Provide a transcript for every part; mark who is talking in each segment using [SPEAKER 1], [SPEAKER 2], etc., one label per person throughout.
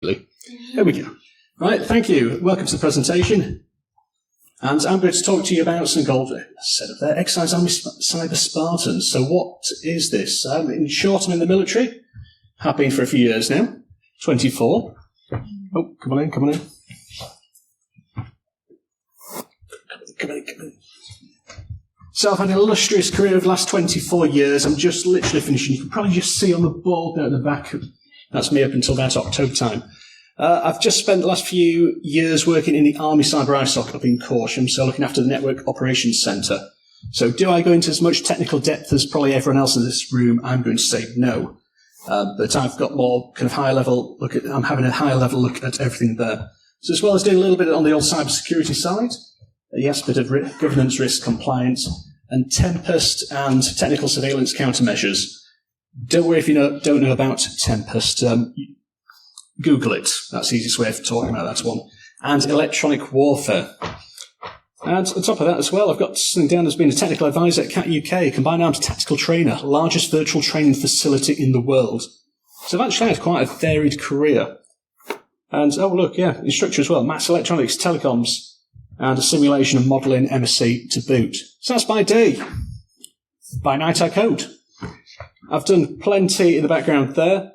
[SPEAKER 1] There we go. Right, thank you. Welcome to the presentation. And I'm going to talk to you about something called, set up there, Exercise Army Cyber Spartans. So what is this? In short, I'm in the military. Have been for a few years now. 24. Oh, come on in. Come on in. So I've had an illustrious career of the last 24 years. I'm just literally finishing. You can probably just see on the board there at the back. That's me up until about October time. I've just spent the last few years working in the Army Cyber ISOC up in Corsham, so looking after the Network Operations Centre. So do I go into as much technical depth as probably everyone else in this room? I'm going to say no. But I've got more kind of higher level look at, I'm having a higher level look at everything there. So as well as doing a little bit on the old cyber security side, yes, a bit of governance, risk, compliance, and Tempest and technical surveillance countermeasures. Don't worry if you don't know about Tempest. Google it. That's the easiest way of talking about that one. And electronic warfare. And on top of that as well, I've got something down as being a technical advisor at CAT UK, Combined Arms Tactical Trainer, largest virtual training facility in the world. So I've actually had quite a varied career. And, oh look, yeah, instructor as well, maths, electronics, telecoms, and a simulation and modelling MSc to boot. So that's by day. By night I code. I've done plenty in the background there.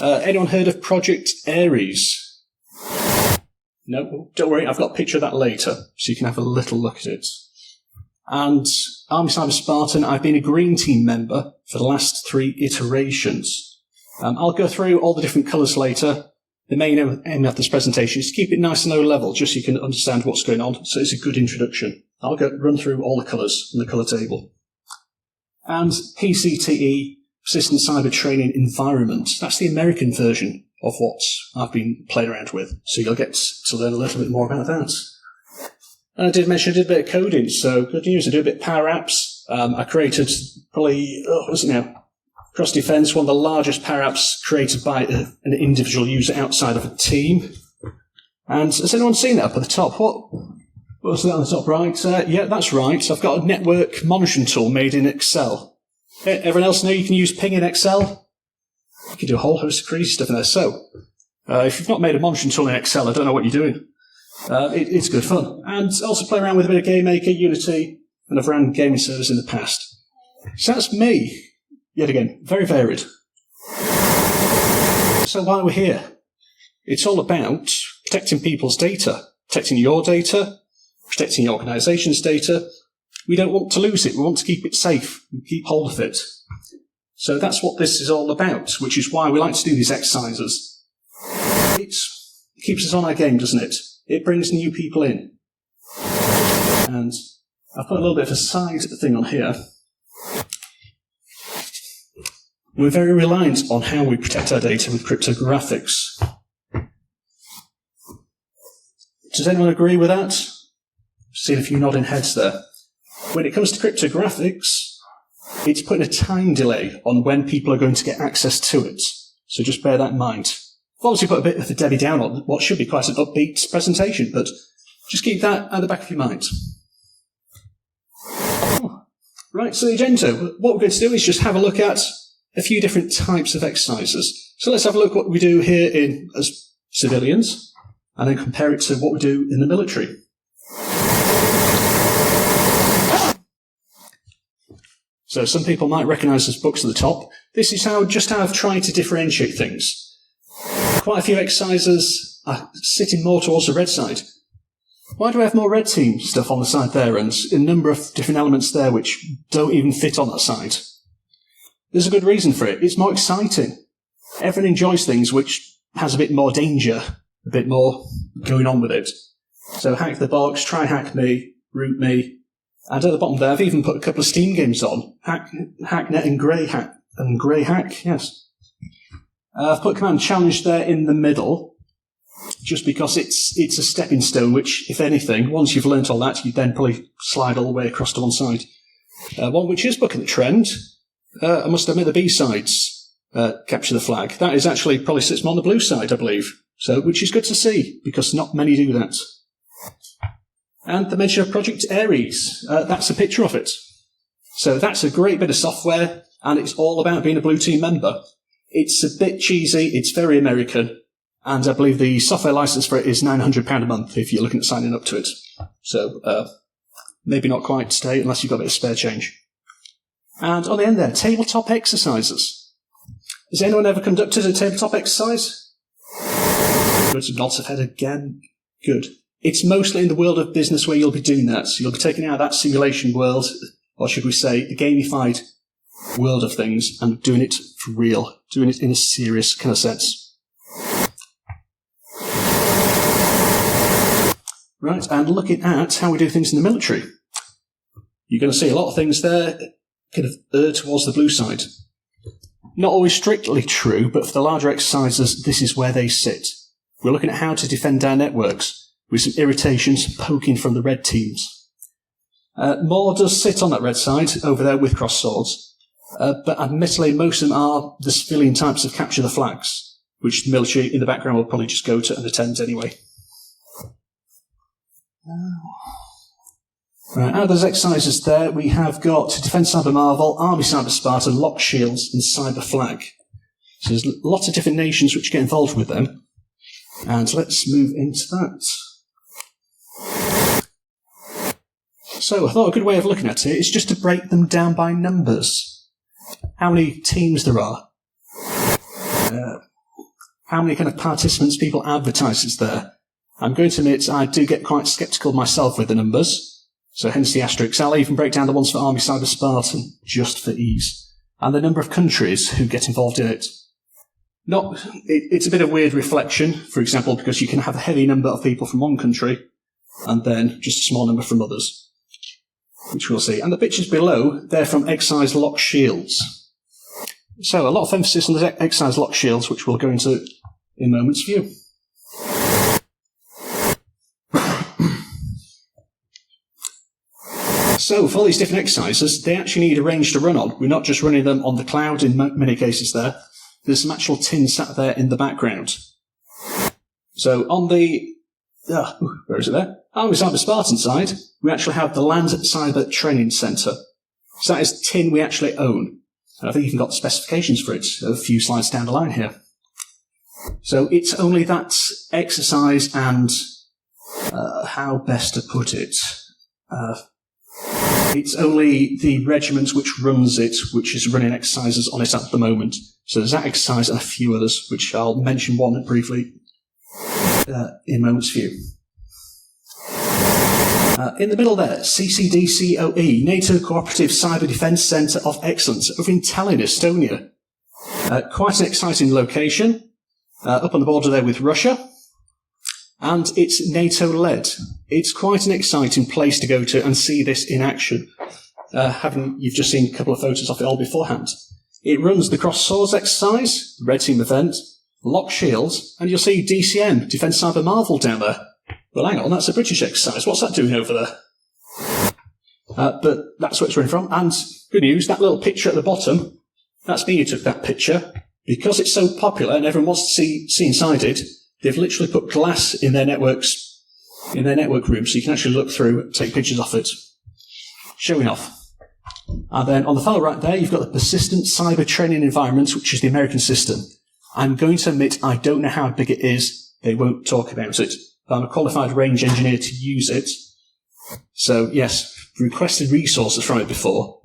[SPEAKER 1] Anyone heard of Project Ares? No, don't worry, I've got a picture of that later, so you can have a little look at it. And Army Cyber Spartan, I've been a Green Team member for the last 3 iterations. I'll go through all the different colours later. The main aim of this presentation is to keep it nice and low level, just so you can understand what's going on, so it's a good introduction. I'll run through all the colours in the colour table. And PCTE, Persistent Cyber Training Environment. That's the American version of what I've been playing around with. So you'll get to learn a little bit more about that. And I did mention I did a bit of coding, so good news. I do a bit of Power Apps. I created probably, Cross Defense, one of the largest Power Apps created by an individual user outside of a team. And has anyone seen that up at the top? What's that on the top right? Yeah, that's right. I've got a network monitoring tool made in Excel. Everyone else know you can use ping in Excel? You can do a whole host of crazy stuff in there. So, if you've not made a monitoring tool in Excel, I don't know what you're doing. It's good fun. And also play around with a bit of GameMaker, Unity, and I've run gaming servers in the past. So that's me. Yet again, very varied. So why are we here? It's all about protecting people's data, protecting your data, protecting your organisation's data. We don't want to lose it. We want to keep it safe and keep hold of it. So that's what this is all about, which is why we like to do these exercises. It keeps us on our game, doesn't it? It brings new people in. And I've put a little bit of a side thing on here. We're very reliant on how we protect our data with cryptographics. Does anyone agree with that? Seen a few nodding heads there. When it comes to cryptographics, it's putting a time delay on when people are going to get access to it. So just bear that in mind. I've obviously put a bit of a Debbie down on what should be quite an upbeat presentation, but just keep that at the back of your mind. Right, so the agenda. What we're going to do is just have a look at a few different types of exercises. So let's have a look at what we do here as civilians, and then compare it to what we do in the military. So some people might recognise those books at the top. This is how I've tried to differentiate things. Quite a few exercises are sitting more towards the red side. Why do I have more red team stuff on the side there and a number of different elements there which don't even fit on that side? There's a good reason for it. It's more exciting. Everyone enjoys things which has a bit more danger, a bit more going on with it. So hack the box, try hack me, root me. And at the bottom there, I've even put a couple of Steam games on. Hacknet and Grey Hack, yes. I've put Command Challenge there in the middle, just because it's a stepping stone, which, if anything, once you've learnt all that, you then probably slide all the way across to one side. One which is bucking the trend, I must admit the B-sides, Capture the Flag. That is actually probably sits more on the blue side, I believe. So, which is good to see, because not many do that. And the mention of Project Ares, that's a picture of it. So that's a great bit of software, and it's all about being a blue team member. It's a bit cheesy, it's very American, And I believe the software license for it is £900 a month if you're looking at signing up to it. So maybe not quite today unless you've got a bit of spare change. And on the end there, tabletop exercises. Has anyone ever conducted a tabletop exercise? Good, nods of head again. Good. It's mostly in the world of business where you'll be doing that. So you'll be taking out that simulation world, or should we say, a gamified world of things, and doing it for real, doing it in a serious kind of sense. Right, and looking at how we do things in the military. You're going to see a lot of things there kind of err towards the blue side. Not always strictly true, but for the larger exercises, this is where they sit. We're looking at how to defend our networks, with some irritations poking from the red teams. More does sit on that red side, over there with cross swords, but admittedly most of them are the civilian types of capture the flags, which the military in the background will probably just go to and attend anyway. Right, out of those exercises there, we have got Defence Cyber Marvel, Army Cyber Spartan, Lock Shields, and Cyber Flag. So there's lots of different nations which get involved with them. And let's move into that. So I thought a good way of looking at it is just to break them down by numbers. How many teams there are. How many kind of participants people advertise is there. I'm going to admit I do get quite sceptical myself with the numbers, so hence the asterisks. I'll even break down the ones for Army Cyber Spartan, just for ease, and the number of countries who get involved in it. It's a bit of weird reflection, for example, because you can have a heavy number of people from one country, and then just a small number from others, which we'll see. And the pictures below, they're from Exercise Lock Shields. So a lot of emphasis on the Exercise Lock Shields, which we'll go into in a moment's view. So, for all these different exercises, they actually need a range to run on. We're not just running them on the cloud in many cases there. There's some actual tin sat there in the background. So, on the... where is it there? Army Cyber Spartan side, we actually have the Land Cyber Training Centre. So that is tin we actually own. And I think you've even got the specifications for it a few slides down the line here. So, it's only that exercise and... how best to put it... it's only the regiment which runs it, which is running exercises on it at the moment. So there's that exercise and a few others, which I'll mention one briefly in a moment's view. In the middle there, CCDCOE, NATO Cooperative Cyber Defence Centre of Excellence, over in Tallinn, Estonia. Quite an exciting location, up on the border there with Russia. And it's NATO-led. It's quite an exciting place to go to and see this in action. You've just seen a couple of photos of it all beforehand. It runs the Cross Swords exercise, the Red Team event, Lock Shields, and you'll see DCM, Defence Cyber Marvel, down there. Well, hang on, that's a British exercise. What's that doing over there? But that's where it's running from. And good news, that little picture at the bottom, that's me who took that picture. Because it's so popular and everyone wants to see inside it, they've literally put glass in their networks, in their network room, so you can actually look through, take pictures of it. Showing off. And then on the far right there, you've got the Persistent Cyber Training Environment, which is the American system. I'm going to admit I don't know how big it is. They won't talk about it. I'm a qualified range engineer to use it. So, yes, requested resources from it before.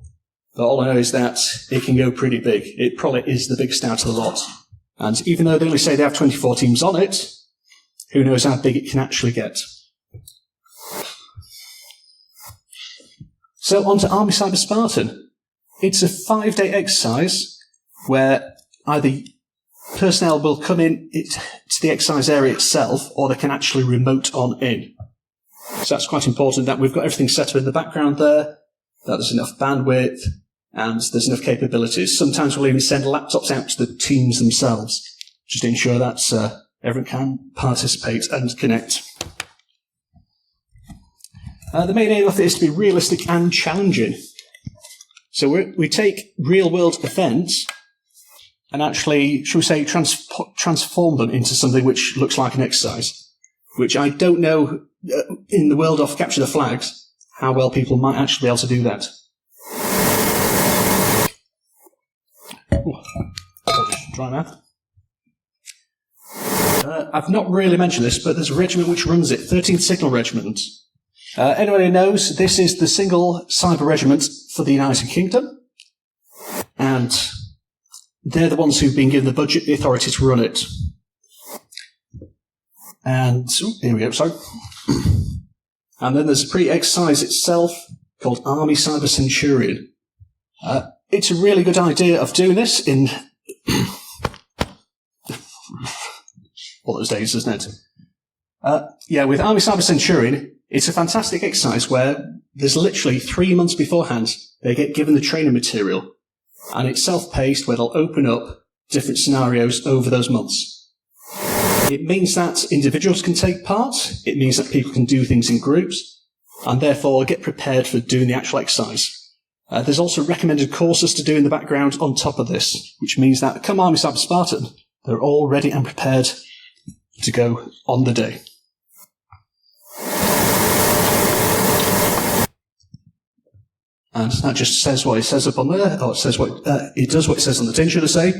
[SPEAKER 1] But all I know is that it can go pretty big. It probably is the biggest out of the lot. And even though they only say they have 24 teams on it, who knows how big it can actually get. So on to Army Cyber Spartan. It's a 5-day exercise where either personnel will come in to the exercise area itself, or they can actually remote on in. So that's quite important that we've got everything set up in the background there, that there's enough bandwidth, and there's enough capabilities. Sometimes we'll even send laptops out to the teams themselves, just to ensure that everyone can participate and connect. The main aim of it is to be realistic and challenging. So we take real-world events and actually, shall we say, transform them into something which looks like an exercise, which I don't know, in the world of Capture the Flags, how well people might actually be able to do that. Dry mouth. I've not really mentioned this, but there's a regiment which runs it, 13th Signal Regiment. Anyone who knows, this is the single cyber regiment for the United Kingdom, and they're the ones who've been given the budget authority to run it. And, here we go, sorry. And then there's a pre-exercise itself called Army Cyber Centurion. It's a really good idea of doing this in all those days, isn't it? With Army Cyber Centurion, it's a fantastic exercise where there's literally 3 months beforehand they get given the training material, and it's self-paced where they'll open up different scenarios over those months. It means that individuals can take part, it means that people can do things in groups, and therefore get prepared for doing the actual exercise. There's also recommended courses to do in the background on top of this, which means that come Army Cyber Spartan, they're all ready and prepared to go on the day. And that just says what it says up on there, or it says what it does what it says on the tin, should I say.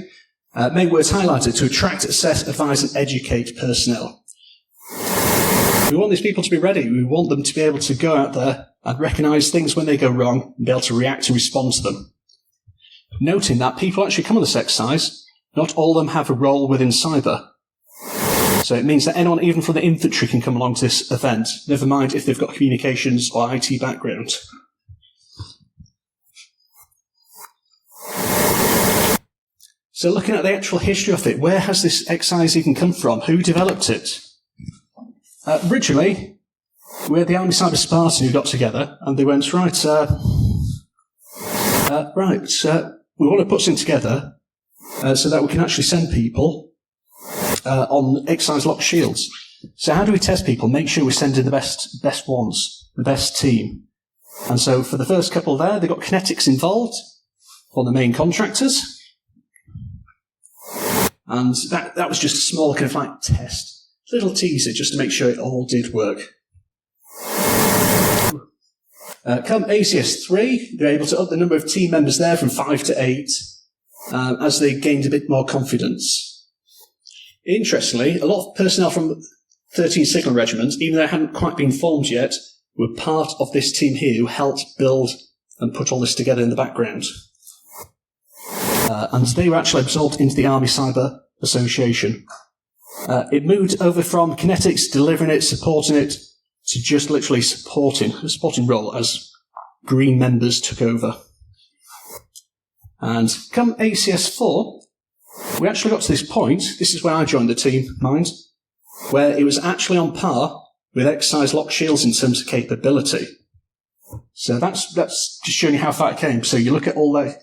[SPEAKER 1] Main words highlighted: to attract, assess, advise and educate personnel. We want these people to be ready. We want them to be able to go out there and recognise things when they go wrong and be able to react and respond to them. Noting that people actually come on this exercise, not all of them have a role within cyber. So it means that anyone, even from the infantry, can come along to this event, never mind if they've got communications or IT background. So looking at the actual history of it, where has this exercise even come from? Who developed it? Originally, we had the Army Cyber Spartan who got together, and they went, we want to put something together so that we can actually send people on exercise lock shields. So how do we test people? Make sure we're sending the best ones, the best team. And so for the first couple there, they got kinetics involved on the main contractors. And that was just a small kind of like test, little teaser just to make sure it all did work. Come ACS 3, they're able to up the number of team members there from 5 to 8 as they gained a bit more confidence. Interestingly, a lot of personnel from 13 Signal Regiment, even though they hadn't quite been formed yet, were part of this team here who helped build and put all this together in the background. And they were actually absorbed into the Army Cyber Association. It moved over from kinetics, delivering it, supporting it, to just literally a supporting role as green members took over. And come ACS 4, we actually got to this point, this is where I joined the team, mind, where it was actually on par with exercise lock shields in terms of capability. So that's just showing you how far it came. So you look at all the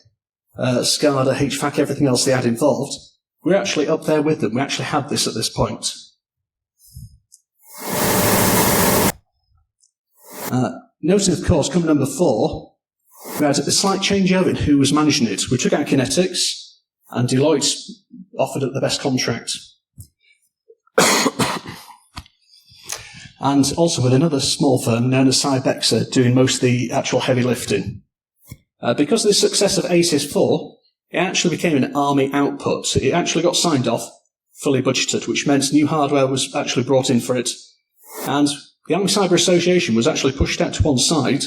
[SPEAKER 1] SCADA, HVAC, everything else they had involved, we're actually up there with them. We actually had this at this point. Noting, of course, come number 4, we had a slight changeover in who was managing it. We took out kinetics, and Deloitte offered up the best contract. And also with another small firm known as Cybexa doing most of the actual heavy lifting. Because of the success of ACS 4, it actually became an army output. It actually got signed off, fully budgeted, which meant new hardware was actually brought in for it. And the Army Cyber Association was actually pushed out to one side,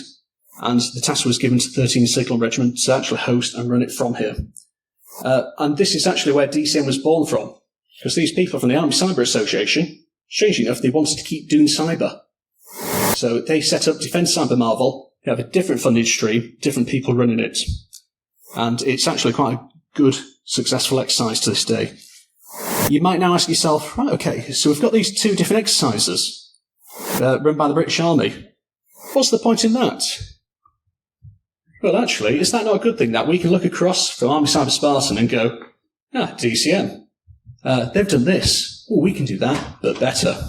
[SPEAKER 1] and the task was given to 13 Signal Regiment to actually host and run it from here. And this is actually where DCM was born from, because these people from the Army Cyber Association, strangely enough, they wanted to keep doing cyber. So they set up Defence Cyber Marvel. They have a different funding stream, different people running it. And it's actually quite a good, successful exercise to this day. You might now ask yourself, right, okay, so we've got these 2 different exercises run by the British Army. What's the point in that? Well, actually, is that not a good thing that we can look across from Army Cyber Spartan and go, DCM, they've done this. Oh, we can do that, but better.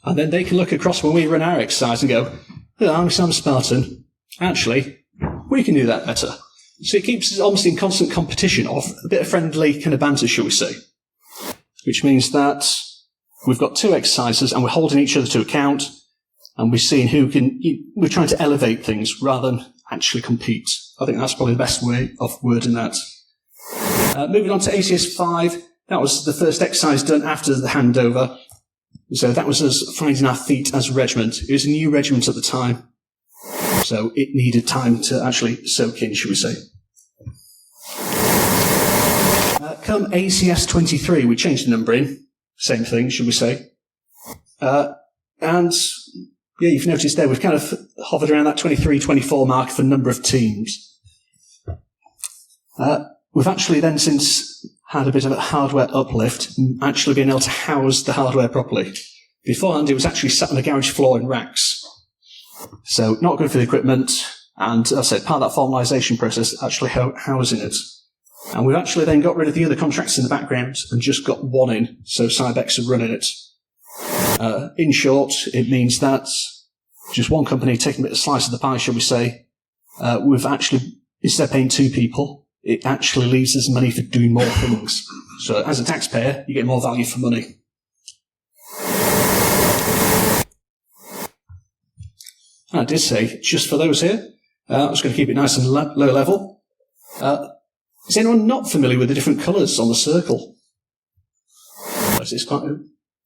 [SPEAKER 1] And then they can look across when we run our exercise and go, Army Cyber Spartan, actually, we can do that better. So it keeps us almost in constant competition, or a bit of friendly kind of banter, shall we say. Which means that we've got 2 exercises and we're holding each other to account, and we're seeing who can, we're trying to elevate things rather than actually compete. I think that's probably the best way of wording that. Moving on to ACS 5, That was the first exercise done after the handover. So that was us finding our feet as a regiment. It was a new regiment at the time. So it needed time to actually soak in, should we say. Come ACS 23, we changed the numbering. Same thing, should we say. And yeah, you've noticed there, we've kind of hovered around that 23, 24 mark for number of teams. We've actually then since had a bit of a hardware uplift and actually been able to house the hardware properly. Beforehand, it was actually sat on the garage floor in racks. So not good for the equipment, and as I said, part of that formalisation process, actually housing it. And we've actually then got rid of the other contracts in the background and just got one in, so Cybex are running it. In short, it means that just one company taking a bit of slice of the pie, shall we say. We've actually, instead of paying two people, it actually leaves us money for doing more things. So as a taxpayer, you get more value for money. And I did say, just for those here, I was going to keep it nice and low level. Is anyone not familiar with the different colours on the circle? It's quite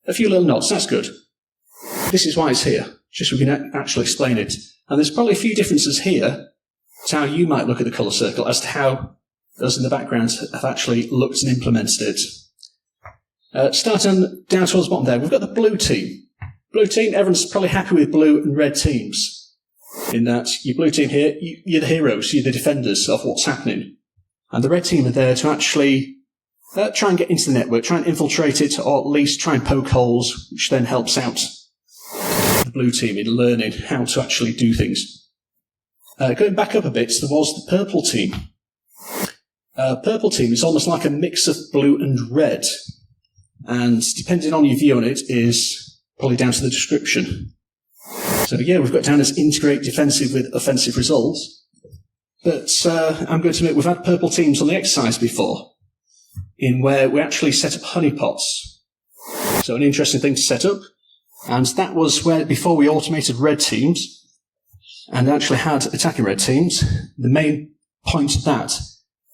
[SPEAKER 1] a few little nods, that's good. This is why it's here, just so we can actually explain it. And there's probably a few differences here to how you might look at the colour circle as to how us in the background have actually looked and implemented it. Starting down towards the bottom there, we've got the blue team. Blue team, everyone's probably happy with blue and red teams. In that, your blue team here, you're the heroes, you're the defenders of what's happening. And the red team are there to actually try and get into the network, try and infiltrate it, or at least try and poke holes, which then helps out the blue team in learning how to actually do things. Going back up a bit, there was the purple team. Purple team is almost like a mix of blue and red. And depending on your view on it is probably down to the description. So yeah, we've got down as integrate defensive with offensive results. But I'm going to admit we've had purple teams on the exercise before, in where we actually set up honeypots. So an interesting thing to set up. And that was where, before we automated red teams, and actually had attacking red teams, the main point of that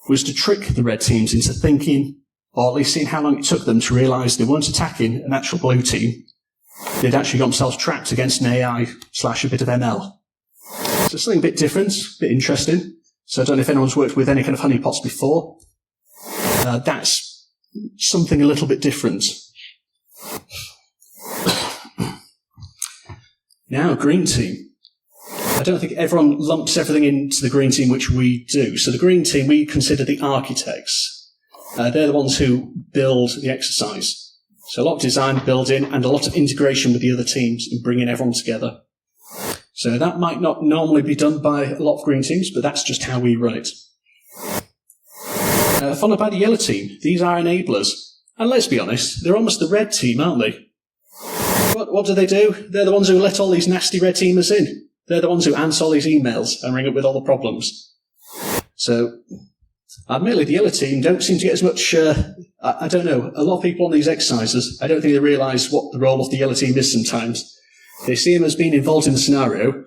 [SPEAKER 1] was to trick the red teams into thinking, or at least seeing how long it took them to realise they weren't attacking an actual blue team. They'd actually got themselves trapped against an AI / a bit of ML. So something a bit different, a bit interesting. So I don't know if anyone's worked with any kind of honeypots before. That's something a little bit different. Now, green team. I don't think everyone lumps everything into the green team, which we do. So the green team, we consider the architects. They're the ones who build the exercise. So a lot of design, building, and a lot of integration with the other teams and bringing everyone together. So that might not normally be done by a lot of green teams, but that's just how we run it. Followed by the yellow team. These are enablers. And let's be honest, they're almost the red team, aren't they? What do? They're the ones who let all these nasty red teamers in. They're the ones who answer all these emails and ring up with all the problems. So, admittedly, the yellow team don't seem to get as much, I don't know, a lot of people on these exercises, I don't think they realise what the role of the yellow team is sometimes. They see them as being involved in the scenario,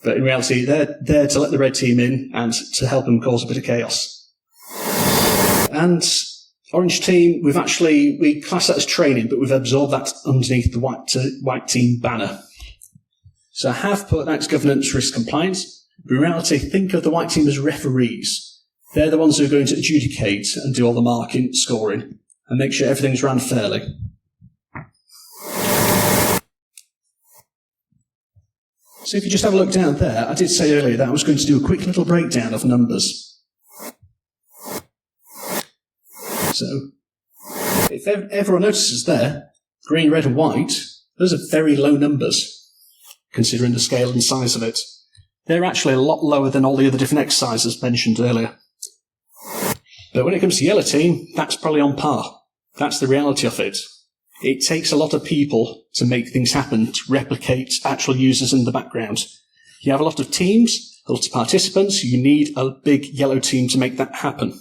[SPEAKER 1] but in reality, they're there to let the red team in and to help them cause a bit of chaos. And orange team, we class that as training, but we've absorbed that underneath the white team banner. So I have put that as governance risk compliance. But in reality, think of the white team as referees. They're the ones who are going to adjudicate and do all the marking, scoring, and make sure everything's run fairly. So if you just have a look down there, I did say earlier that I was going to do a quick little breakdown of numbers. So, if everyone notices there, green, red and white, those are very low numbers, considering the scale and size of it. They're actually a lot lower than all the other different exercises mentioned earlier. But when it comes to yellow team, that's probably on par. That's the reality of it. It takes a lot of people to make things happen, to replicate actual users in the background. You have a lot of teams, a lot of participants, you need a big yellow team to make that happen.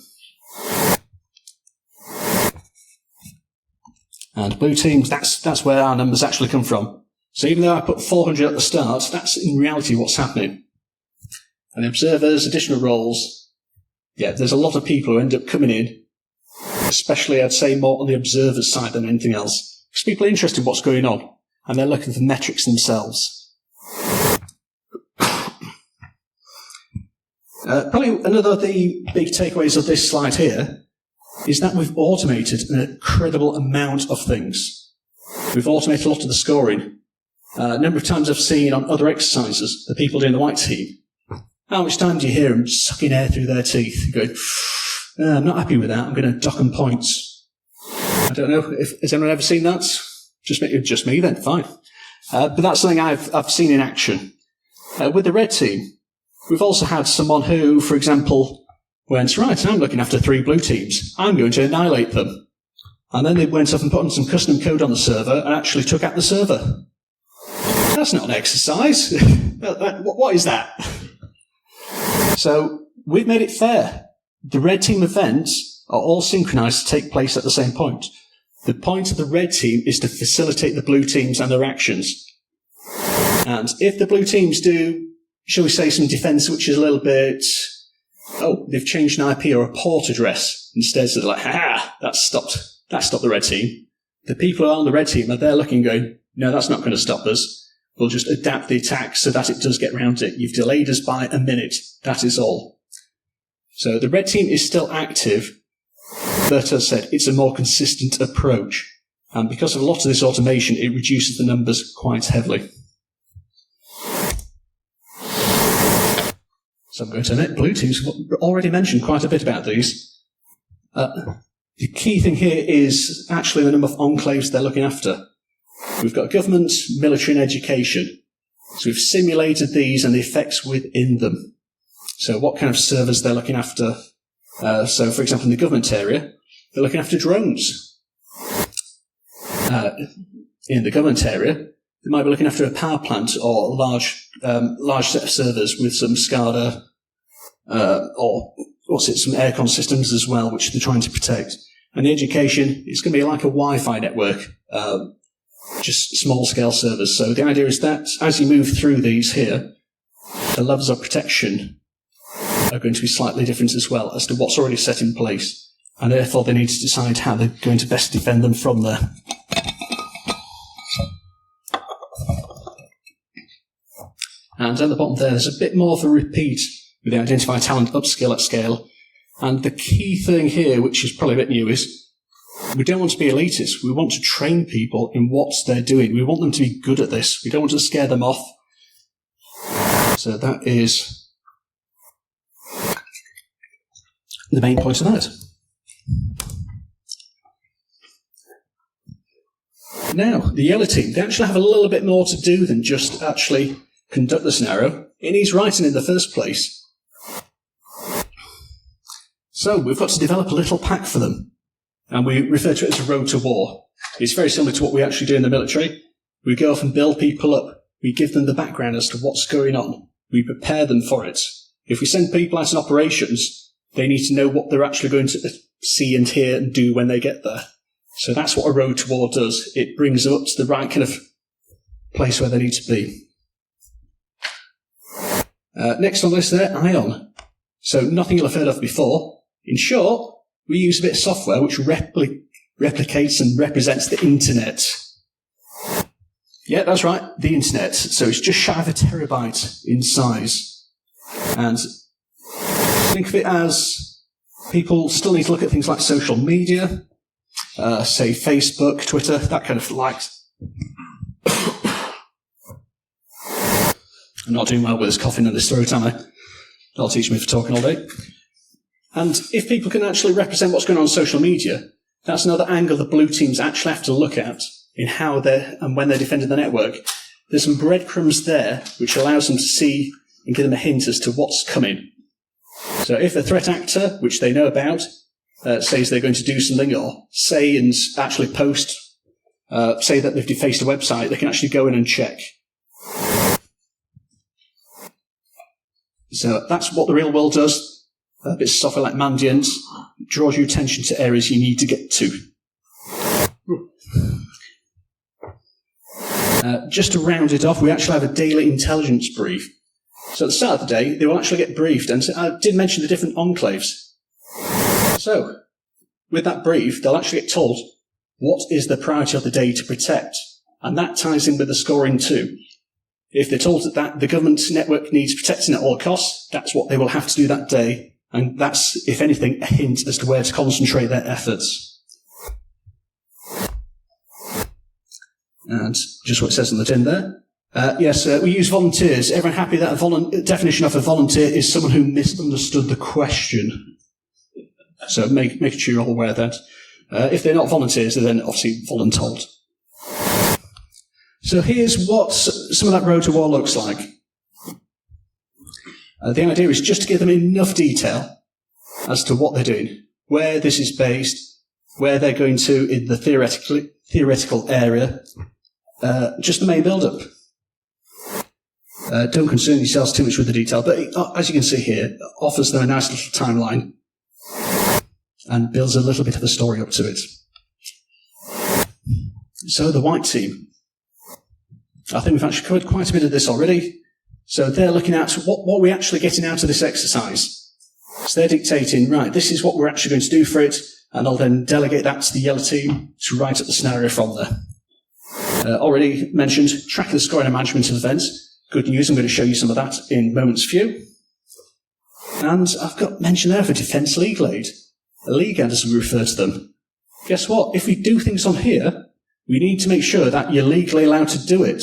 [SPEAKER 1] And blue teams, that's where our numbers actually come from. So even though I put 400 at the start, that's in reality what's happening. And observers, additional roles, yeah, there's a lot of people who end up coming in Especially, I'd say, more on the observer's side than anything else. Because people are interested in what's going on, and they're looking for metrics themselves. Probably another of the big takeaways of this slide here is that we've automated an incredible amount of things. We've automated a lot of the scoring. A number of times I've seen on other exercises, the people doing the white team, how much time do you hear them sucking air through their teeth, going, I'm not happy with that, I'm going to dock them points. I don't know, has anyone ever seen that? Just me then, fine. But that's something I've seen in action. With the red team, we've also had someone who, for example, went, right, I'm looking after 3 blue teams, I'm going to annihilate them. And then they went off and put on some custom code on the server and actually took out the server. That's not an exercise. What is that? So we've made it fair. The red team events are all synchronized to take place at the same point. The point of the red team is to facilitate the blue teams and their actions. And if the blue teams do, shall we say, some defense which is a little bit, they've changed an IP or a port address instead, so they're like, that stopped the red team. The people who are on the red team are there looking, going, no, that's not going to stop us. We'll just adapt the attack so that it does get round it. You've delayed us by a minute. That is all. So the red team is still active, but as I said, it's a more consistent approach. And because of a lot of this automation, it reduces the numbers quite heavily. So I'm going to admit, blue teams have already mentioned quite a bit about these. The key thing here is actually the number of enclaves they're looking after. We've got government, military and education. So we've simulated these and the effects within them. So what kind of servers they're looking after. So for example, in the government area, they're looking after drones. In the government area, they might be looking after a power plant or a large set of servers with some SCADA or some aircon systems as well, which they're trying to protect. And the education, it's going to be like a Wi-Fi network, just small-scale servers. So the idea is that as you move through these here, the levels of protection are going to be slightly different as well as to what's already set in place. And therefore they need to decide how they're going to best defend them from there. And at the bottom there, there's a bit more of a repeat with the identify talent upskill at scale. And the key thing here, which is probably a bit new, is we don't want to be elitist. We want to train people in what they're doing. We want them to be good at this. We don't want to scare them off. So that is the main point of that. Now, the yellow team, they actually have a little bit more to do than just actually conduct the scenario. It needs writing in the first place. So we've got to develop a little pack for them. And we refer to it as a road to war. It's very similar to what we actually do in the military. We go off and build people up. We give them the background as to what's going on. We prepare them for it. If we send people out in operations, they need to know what they're actually going to see and hear and do when they get there. So that's what a road to war does. It brings them up to the right kind of place where they need to be. Next on the list there, Ion. So nothing you'll have heard of before. In short, we use a bit of software which replicates and represents the internet. Yeah, that's right, the internet. So it's just shy of a terabyte in size. And think of it as people still need to look at things like social media, say Facebook, Twitter, that kind of I'm not doing well with this coughing and this throat, am I? That'll teach me for talking all day. And if people can actually represent what's going on social media, that's another angle the blue teams actually have to look at in how and when they're defending the network. There's some breadcrumbs there which allows them to see and give them a hint as to what's coming. So if a threat actor, which they know about, says they're going to do something or say and actually post, say that they've defaced a website, they can actually go in and check. So that's what the real world does. A bit of software like Mandiant draws your attention to areas you need to get to. Just to round it off, we actually have a daily intelligence brief. So at the start of the day, they will actually get briefed. And I did mention the different enclaves. So, with that brief, they'll actually get told what is the priority of the day to protect. And that ties in with the scoring too. If they're told that the government network needs protecting at all costs, that's what they will have to do that day. And that's, if anything, a hint as to where to concentrate their efforts. And just what it says on the tin there. Yes, we use volunteers. Everyone happy that a definition of a volunteer is someone who misunderstood the question? So make sure you're all aware of that. If they're not volunteers, they're then obviously voluntold. So here's what some of that road to war looks like. The idea is just to give them enough detail as to what they're doing, where this is based, where they're going to in the theoretical area, just the main build-up. Don't concern yourselves too much with the detail, but as you can see here, it offers them a nice little timeline and builds a little bit of a story up to it. So the white team. I think we've actually covered quite a bit of this already. So they're looking at what we're actually getting out of this exercise. So they're dictating, right, this is what we're actually going to do for it, and I'll then delegate that to the yellow team to write up the scenario from there. Already mentioned, tracking the scoring and management of events. Good news, I'm going to show you some of that in moments few. And I've got mention there of a defence league aid. A league aid, as we refer to them. Guess what? If we do things on here, we need to make sure that you're legally allowed to do it.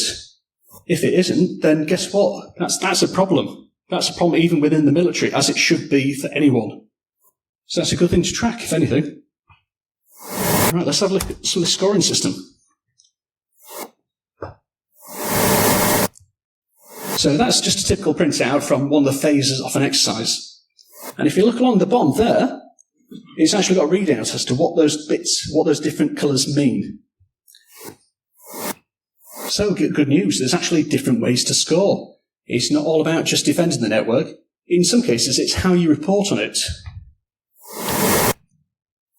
[SPEAKER 1] If it isn't, then guess what? That's a problem. That's a problem even within the military, as it should be for anyone. So that's a good thing to track, if anything. Right, let's have a look at some of the scoring system. So that's just a typical printout from one of the phases of an exercise. And if you look along the bottom there, it's actually got a readout as to what those bits, what those different colours mean. So good news, there's actually different ways to score. It's not all about just defending the network. In some cases, it's how you report on it.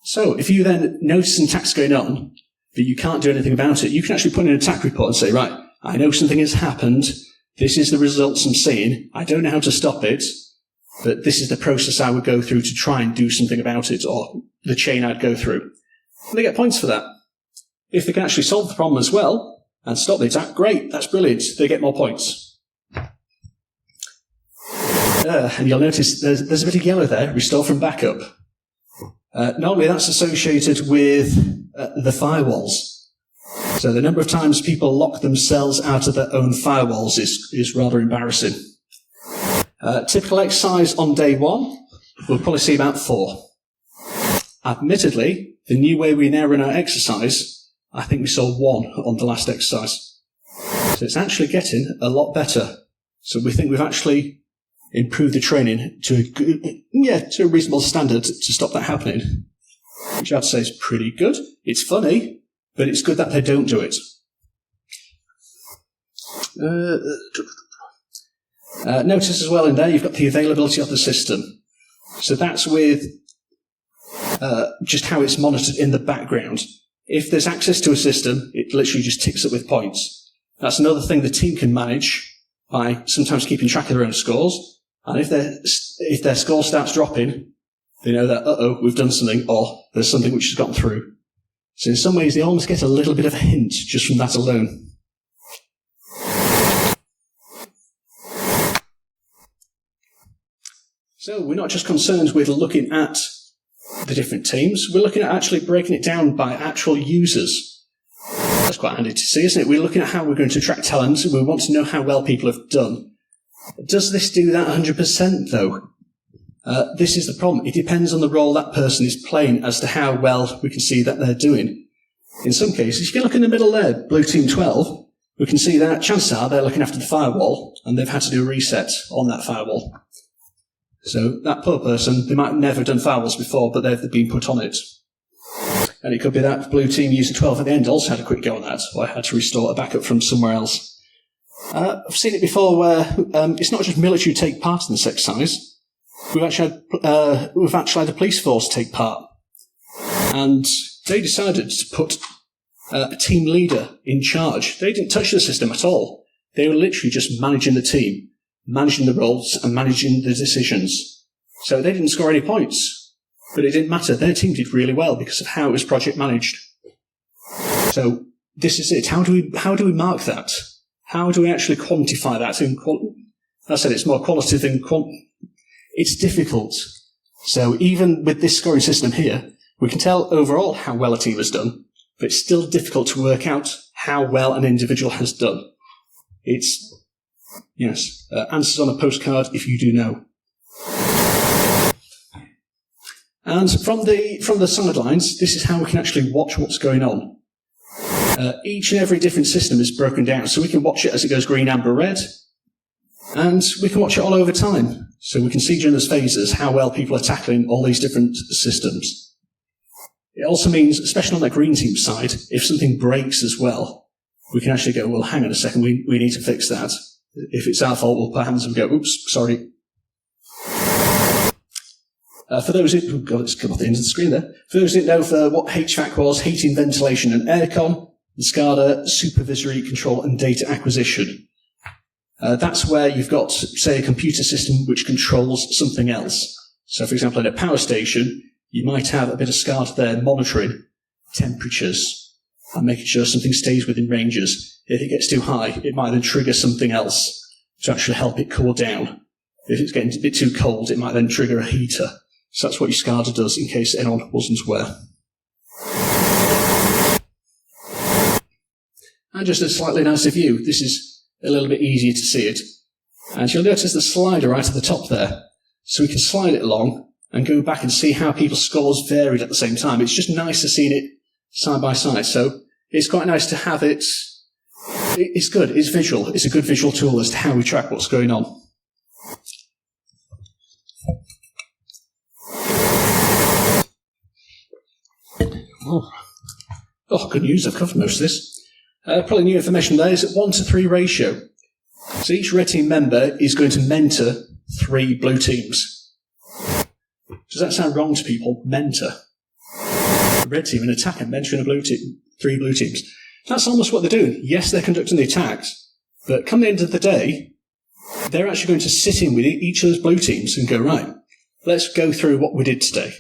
[SPEAKER 1] So if you then notice an attack's going on, but you can't do anything about it, you can actually put in an attack report and say, right, I know something has happened. This is the results I'm seeing. I don't know how to stop it, but this is the process I would go through to try and do something about it, or the chain I'd go through. And they get points for that. If they can actually solve the problem as well and stop the attack, great, that's brilliant. They get more points. And you'll notice there's a bit of yellow there, restore from backup. Normally that's associated with the firewalls. So the number of times people lock themselves out of their own firewalls is rather embarrassing. Typical exercise on day one, we'll probably see about 4. Admittedly, the new way we now run our exercise, I think we saw 1 on the last exercise. So it's actually getting a lot better. So we think we've actually improved the training to a reasonable standard to stop that happening, which I'd say is pretty good. It's funny, but it's good that they don't do it. Notice as well in there, you've got the availability of the system. So that's with just how it's monitored in the background. If there's access to a system, it literally just ticks it with points. That's another thing the team can manage by sometimes keeping track of their own scores. And if their score starts dropping, they know that, we've done something, or there's something which has gotten through. So in some ways, they almost get a little bit of a hint just from that alone. So we're not just concerned with looking at the different teams, we're looking at actually breaking it down by actual users. That's quite handy to see, isn't it? We're looking at how we're going to attract talent, we want to know how well people have done. Does this do that 100% though? This is the problem. It depends on the role that person is playing as to how well we can see that they're doing. In some cases, if you look in the middle there, blue team 12, we can see that chances are they're looking after the firewall and they've had to do a reset on that firewall. So that poor person, they might never have done firewalls before, but they've been put on it. And it could be that blue team using 12 at the end also had a quick go on that, or had to restore a backup from somewhere else. I've seen it before where it's not just military who take part in this exercise. We've actually had a police force take part. And they decided to put a team leader in charge. They didn't touch the system at all. They were literally just managing the team, managing the roles and managing the decisions. So they didn't score any points. But it didn't matter. Their team did really well because of how it was project managed. So this is it. How do we mark that? How do we actually quantify that? I said it's more qualitative than it's difficult. So even with this scoring system here, we can tell overall how well a team has done, but it's still difficult to work out how well an individual has done. It's, yes, answers on a postcard if you do know. And from the sidelines, this is how we can actually watch what's going on. Each and every different system is broken down, so we can watch it as it goes green, amber, red, and we can watch it all over time. So we can see during those phases how well people are tackling all these different systems. It also means, especially on that green team side, if something breaks as well, we can actually go, well, hang on a second, we need to fix that. If it's our fault, we'll put our hands up and go, oops, sorry. For those who, God, it's come off the end of the screen there. For those who didn't know what HVAC was, heating, ventilation and aircon, and SCADA, supervisory control and data acquisition. That's where you've got, say, a computer system which controls something else. So, for example, in a power station, you might have a bit of SCADA there monitoring temperatures and making sure something stays within ranges. If it gets too high, it might then trigger something else to actually help it cool down. If it's getting a bit too cold, it might then trigger a heater. So that's what your SCADA does, in case anyone wasn't aware. And just a slightly nicer view. This is a little bit easier to see it. And you'll notice the slider right at the top there. So we can slide it along and go back and see how people's scores varied at the same time. It's just nicer seeing it side by side. So it's quite nice to have it. It's good. It's visual. It's a good visual tool as to how we track what's going on. Oh, good news. I've covered most of this. Probably new information there is a 1-to-3 ratio. So each red team member is going to mentor 3 blue teams. Does that sound wrong to people? Mentor. A red team, an attacker, mentoring a blue team, 3 blue teams. That's almost what they're doing. Yes, they're conducting the attacks, but come the end of the day, they're actually going to sit in with each of those blue teams and go, right, let's go through what we did today.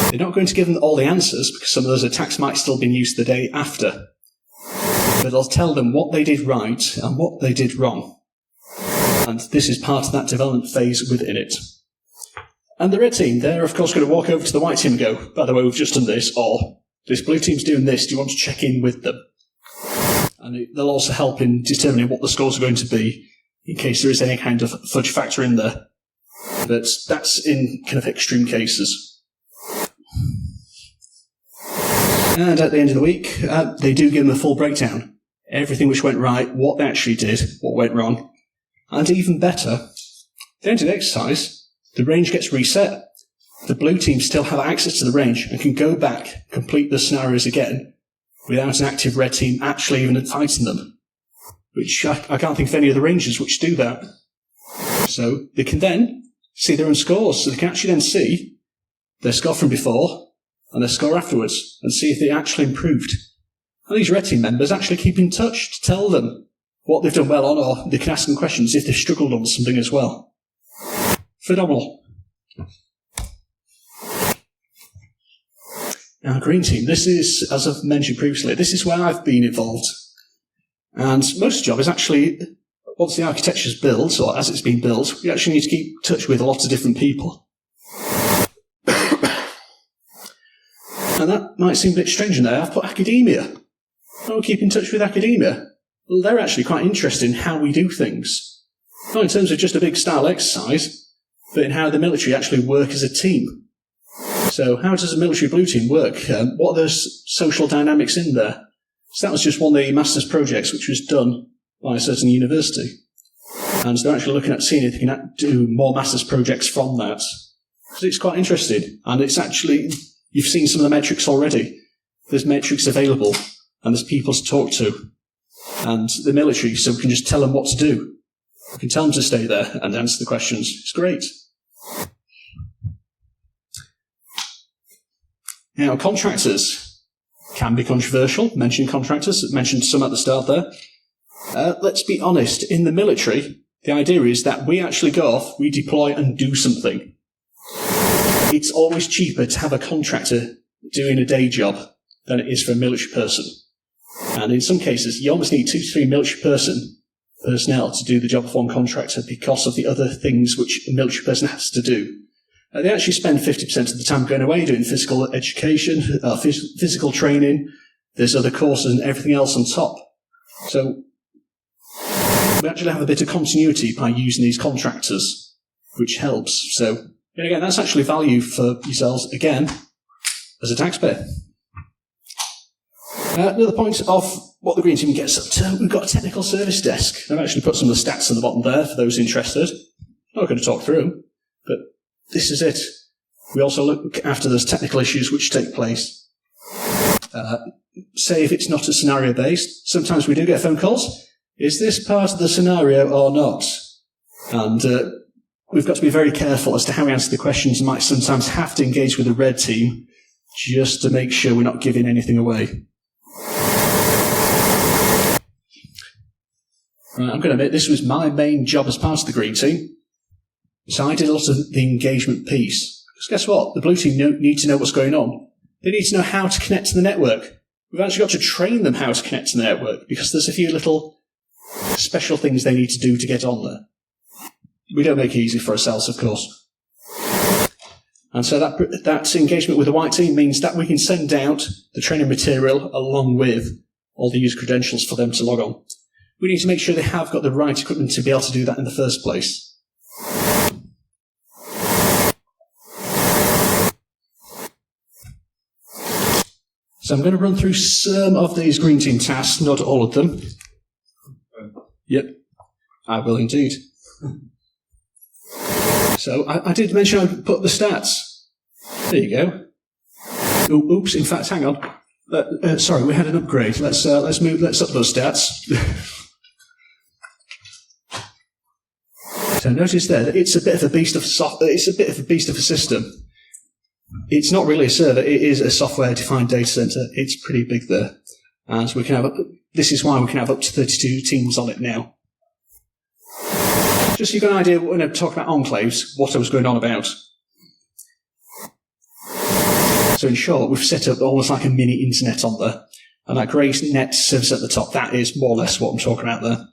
[SPEAKER 1] They're not going to give them all the answers because some of those attacks might still be in use the day after. But they'll tell them what they did right and what they did wrong. And this is part of that development phase within it. And the red team, they're of course going to walk over to the white team and go, by the way, we've just done this, or this blue team's doing this, do you want to check in with them? And they'll also help in determining what the scores are going to be in case there is any kind of fudge factor in there. But that's in kind of extreme cases. And at the end of the week, they do give them a full breakdown. Everything which went right, what they actually did, what went wrong. And even better, at the end of the exercise, the range gets reset. The blue team still have access to the range and can go back, complete the scenarios again, without an active red team actually even fighting them. Which I can't think of any other ranges which do that. So they can then see their own scores. So they can actually then see their score from before and their score afterwards and see if they actually improved. And these red team members actually keep in touch to tell them what they've done well on, or they can ask them questions if they've struggled on something as well. Phenomenal. Now, green team, this is, as I've mentioned previously, this is where I've been involved. And most of the job is actually, once the architecture is built, or as it's been built, we actually need to keep in touch with lots of different people. And that might seem a bit strange in there. I've put academia. How do we keep in touch with academia? Well, they're actually quite interested in how we do things. Not in terms of just a big style exercise, but in how the military actually work as a team. So how does a military blue team work? What are the social dynamics in there? So that was just one of the master's projects which was done by a certain university. And they're actually looking at seeing if they can do more master's projects from that. So it's quite interesting. And it's actually, you've seen some of the metrics already. There's metrics available, and there's people to talk to. And the military, so we can just tell them what to do. We can tell them to stay there and answer the questions. It's great. Now, contractors can be controversial. Mentioned contractors, mentioned some at the start there. Let's be honest, in the military, the idea is that we actually go off, we deploy and do something. it's always cheaper to have a contractor doing a day job than it is for a military person. And in some cases, you almost need 2 to 3 military personnel to do the job of one contractor because of the other things which a military person has to do. They actually spend 50% of the time going away doing physical education, physical training. There's other courses and everything else on top. So we actually have a bit of continuity by using these contractors, which helps. So, and again, that's actually value for yourselves, again, as a taxpayer. Another point of what the Green Team gets up to, we've got a technical service desk. I've actually put some of the stats at the bottom there for those interested. I'm not going to talk through them, but this is it. We also look after those technical issues which take place. Say if it's not a scenario-based, sometimes we do get phone calls. Is this part of the scenario or not? And we've got to be very careful as to how we answer the questions. We might sometimes have to engage with the red team just to make sure we're not giving anything away. Right, I'm going to admit this was my main job as part of the Green Team. So I did a lot of the engagement piece. Because guess what? The Blue Team need to know what's going on. They need to know how to connect to the network. We've actually got to train them how to connect to the network because there's a few little special things they need to do to get on there. We don't make it easy for ourselves, of course. And so that engagement with the white team means that we can send out the training material along with all the user credentials for them to log on. We need to make sure they have got the right equipment to be able to do that in the first place. So I'm going to run through some of these Green Team tasks, not all of them. Yep, I will indeed. So I did mention I'd put the stats. There you go. Oops, in fact, hang on. Sorry, we had an upgrade. Let's up those stats. So notice there that it's a bit of a beast of a system. It's not really a server, it is a software-defined data center. It's pretty big there. And we can have this is why we can have up to 32 teams on it now. Just so you've got an idea when I talk about enclaves, what I was going on about. So in short, we've set up almost like a mini internet on there. And that grey net service at the top, that is more or less what I'm talking about there,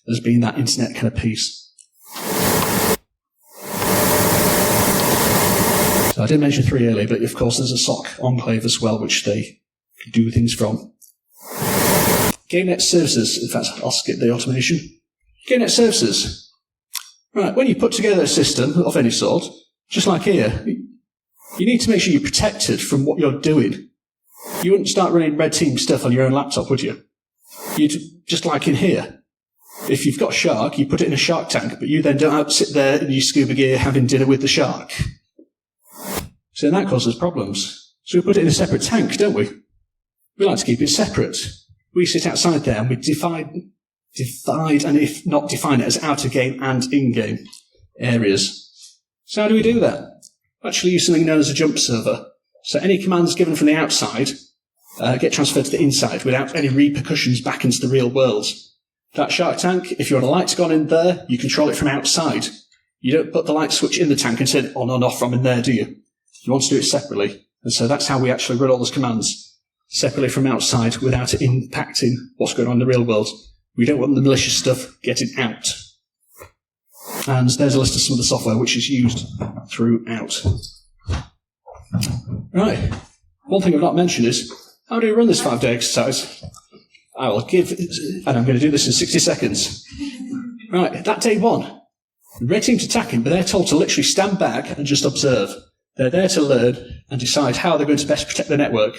[SPEAKER 1] as being that internet kind of piece. So I did mention 3 earlier, but of course there's a SOC enclave as well, which they do things from. GameNet services, in fact, I'll skip the automation. GameNet services. Right, when you put together a system of any sort, just like here, you need to make sure you're protected from what you're doing. You wouldn't start running red team stuff on your own laptop, would you? You'd, just like in here. If you've got a shark, you put it in a shark tank, but you then don't sit there in your scuba gear having dinner with the shark. So that causes problems. So we put it in a separate tank, don't we? We like to keep it separate. We sit outside there and we divide, and if not define it as outer game and in-game areas. So how do we do that? We actually use something known as a jump server. So any commands given from the outside get transferred to the inside without any repercussions back into the real world. That shark tank, if you want a light to go on in there, you control it from outside. You don't put the light switch in the tank and turn it on and off from in there, do you? You want to do it separately. And so that's how we actually run all those commands, separately from outside without it impacting what's going on in the real world. We don't want the malicious stuff getting out. And there's a list of some of the software which is used throughout. Right. One thing I've not mentioned is, how do you run this 5-day exercise? I will give, and I'm going to do this in 60 seconds. Right, that day 1, the red team's attacking, but they're told to literally stand back and just observe. They're there to learn and decide how they're going to best protect the network.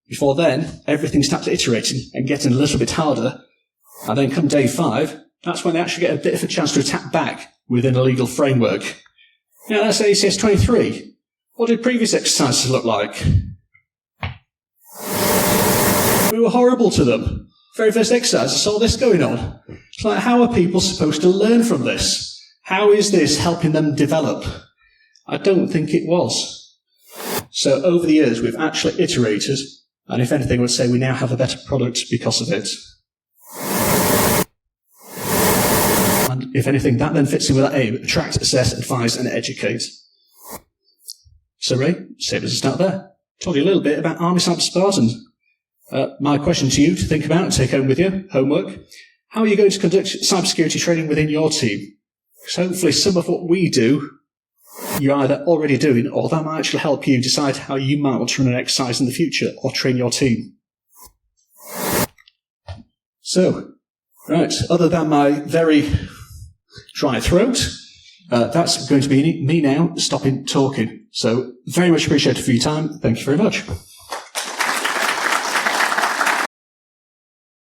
[SPEAKER 1] Before then, everything starts iterating and getting a little bit harder. And then come day 5, that's when they actually get a bit of a chance to attack back within a legal framework. Now, that's ACS 23. What did previous exercises look like? We were horrible to them. Very first exercise, I saw this going on. It's like, how are people supposed to learn from this? How is this helping them develop? I don't think it was. So over the years, we've actually iterated, and if anything, I would say we now have a better product because of it. And if anything, that then fits in with that aim: attract, assess, advise, and educate. So Ray, same as a start there. Told you a little bit about Army Cyber Spartans. My question to you to think about and take home with you, homework. How are you going to conduct cybersecurity training within your team? Because hopefully some of what we do, you're either already doing, or that might actually help you decide how you might want to run an exercise in the future or train your team. So, right, other than my very dry throat, that's going to be me now stopping talking. So, very much appreciated for your time. Thank you very much.